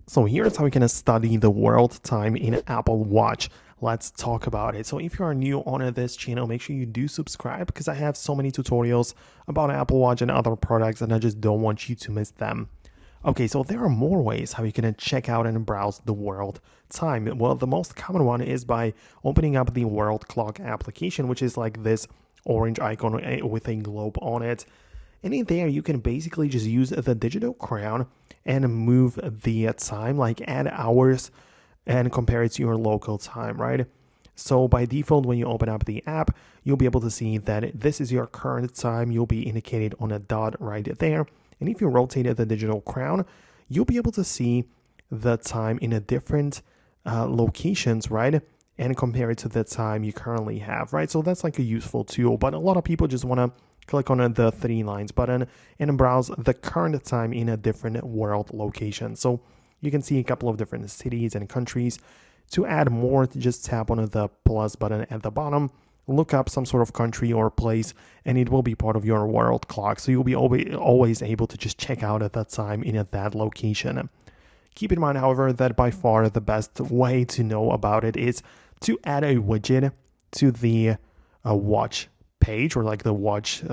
So here's how you can study the world time in Apple Watch. Let's talk about it. So if you are new on this channel, make sure you do subscribe because I have so many tutorials about Apple Watch and other products and I just don't want you to miss them. Okay, so there are more ways how you can check out and browse the world time. Well, the most common one is by opening up the world clock application, which is like this orange icon with a globe on it. And in there, you can basically just use the digital crown and move the time, like add hours and compare it to your local time, right? So by default, when you open up the app, you'll be able to see that this is your current time. You'll be indicated on a dot right there. And if you rotate the digital crown, you'll be able to see the time in a different locations, right? And compare it to the time you currently have, right? So that's like a useful tool, but a lot of people just want to click on the three lines button and browse the current time in a different world location. So you can see a couple of different cities and countries. To add more, just tap on the plus button at the bottom, look up some sort of country or place, and it will be part of your world clock. So you'll be always able to just check out at that time in that location. Keep in mind, however, that by far the best way to know about it is to add a widget to the watch page, or like the watch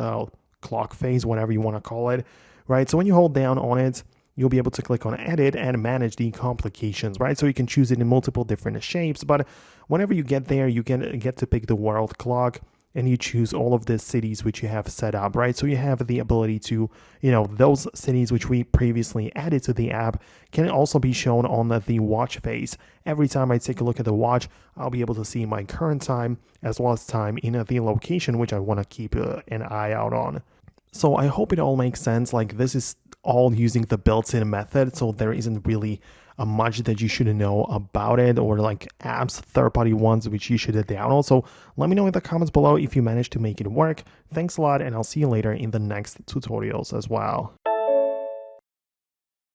clock phase, whatever you want to call it, right? So when you hold down on it, you'll be able to click on edit and manage the complications, right? So you can choose it in multiple different shapes, but whenever you get there, you can get to pick the world clock and you choose all of the cities which you have set up, right? So you have the ability to, those cities which we previously added to the app can also be shown on the watch face. Every time I take a look at the watch, I'll be able to see my current time as well as time in the location which I want to keep an eye out on. So I hope it all makes sense. Like, this is all using the built-in method, so there isn't really much that you should know about it, or like apps, third-party ones which you should download. So let me know in the comments below if you managed to make it work. Thanks a lot, and I'll see you later in the next tutorials as well.